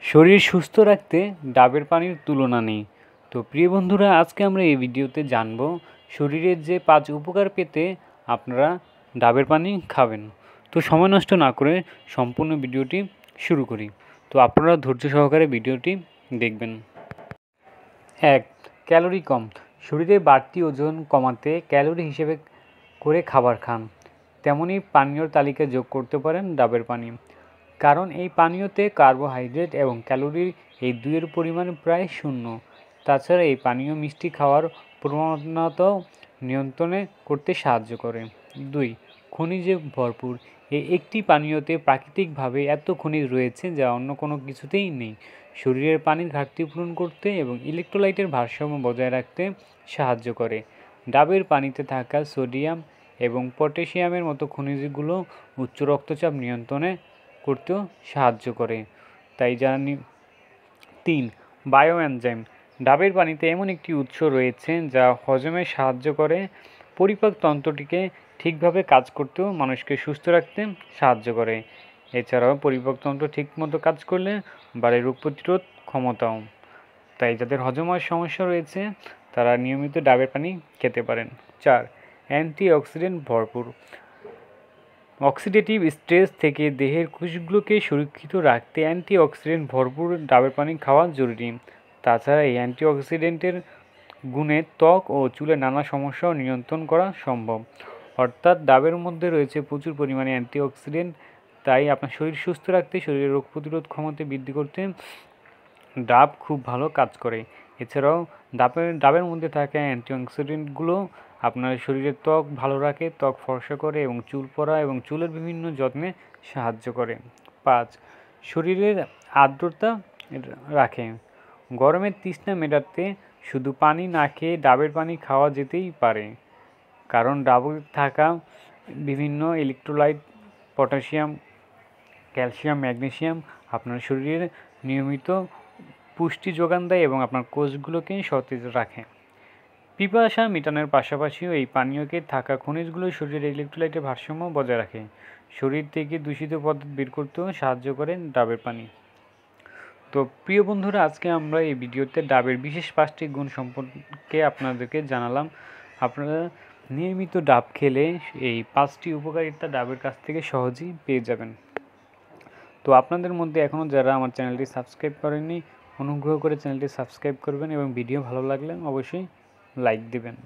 শরীর সুস্থ রাখতে ডাবের পানির তুলনা নেই। তো প্রিয় বন্ধুরা, আজকে আমরা এই ভিডিওতে জানব শরীরের যে 5 উপকার পেতে আপনারা ডাবের পানি খাবেন। তো সময় নষ্ট না করে সম্পূর্ণ ভিডিওটি শুরু করি। তো আপনারা ধৈর্য সহকারে ভিডিওটি দেখবেন। 1. ক্যালোরি কম। শরীরে বাড়তি ওজন কমাতে ক্যালোরি হিসেবে করে খাবার খান। তেমনি পানীয়র তালিকায় যোগ করতে পারেন ডাবের পানি, কারণ এই পানীয়তে কার্বোহাইড্রেট এবং ক্যালোরি এই দুইয়ের পরিমাণ প্রায় শূন্য। তাছাড়া এই পানীয় মিষ্টি খাওয়ার প্রবণতা নিয়ন্ত্রণে করতে সাহায্য করে। 2. খনিজে ভরপুর। এই একটি পানীয়তে প্রাকৃতিকভাবে এত খনিজ রয়েছে যা অন্য কোনো কিছুতেই নেই। শরীরের পানির ঘাটতি পূরণ করতে এবং ইলেকট্রোলাইটের ভারসাম্য বজায় রাখতে সাহায্য করে। ডাবের পানিতে থাকা সোডিয়াম এবং পটাশিয়ামের মতো খনিজগুলো উচ্চ রক্তচাপ নিয়ন্ত্রণে করতেও সাহায্য করে, তাই জানি। 3. Bio enzyme. ডাবের পানিতে এমন একটি উৎস রয়েছে যা হজমে সাহায্য করে, পরিপাক তন্ত্রটিকে ঠিকভাবে কাজ করতেও মানুষকে সুস্থ রাখতে সাহায্য করে। এছাড়াও পরিপাকতন্ত্র ঠিকমতো কাজ করলে বাড়ে রোগ প্রতিরোধ ক্ষমতাও। তাই যাদের হজমের সমস্যা রয়েছে তারা নিয়মিত ডাবের পানি খেতে পারেন। 4. অ্যান্টিঅক্সিডেন্ট ভরপুর। অক্সিডেটিভ স্ট্রেস থেকে দেহের কোষগুলোকে সুরক্ষিত রাখতে অ্যান্টিঅক্সিডেন্ট ভরপুর ডাবের পানি খাওয়া জরুরি। তাছাড়া এই অ্যান্টিঅক্সিডেন্টের গুণে ত্বক ও চুলের নানা সমস্যাও নিয়ন্ত্রণ করা সম্ভব। অর্থাৎ ডাবের মধ্যে রয়েছে প্রচুর পরিমাণে অ্যান্টিঅক্সিডেন্ট, তাই আপনার শরীর সুস্থ রাখতে, শরীরের রোগ প্রতিরোধ ক্ষমতা বৃদ্ধি করতে ডাব খুব ভালো কাজ করে। এছাড়াও ডাবের মধ্যে থাকা অ্যান্টিঅক্সিডেন্টগুলো আপনার শরীরের ত্বক ভালো রাখে, ত্বক ফর্সা করে এবং চুল পড়া এবং চুলের বিভিন্ন যত্নে সাহায্য করে। 5. শরীরের আর্দ্রতা রাখে। গরমের তৃষ্ণা মেটাতে শুধু পানি না খেয়ে ডাবের পানি খাওয়া যেতেই পারে, কারণ ডাবে থাকা বিভিন্ন ইলেকট্রোলাইট, পটাশিয়াম, ক্যালসিয়াম, ম্যাগনেসিয়াম আপনার শরীরের নিয়মিত পুষ্টি যোগান দেয় এবং আপনার কোষগুলোকে সতেজ রাখে। পিপাসা মেটানোর পাশাপাশিও এই পানীয়কে থাকা খনিজগুলো শরীরের ইলেকট্রোলাইটের ভারসাম্য বজায় রাখে। শরীর থেকে দূষিত পদার্থ বের করতেও সাহায্য করে ডাবের পানি। তো প্রিয় বন্ধুরা, আজকে আমরা এই ভিডিওতে ডাবের বিশেষ 5টি গুণ সম্পর্কে আপনাদেরকে জানালাম। আপনারা নিয়মিত ডাব খেলে এই 5টি উপকারিতা ডাবের কাছ থেকে সহজেই পেয়ে যাবেন। তো আপনাদের মধ্যে এখনও যারা আমার চ্যানেলটি সাবস্ক্রাইব করেননি, অনুগ্রহ করে চ্যানেলটি সাবস্ক্রাইব করবেন এবং ভিডিও ভালো লাগলে অবশ্যই লাইক দেবেন।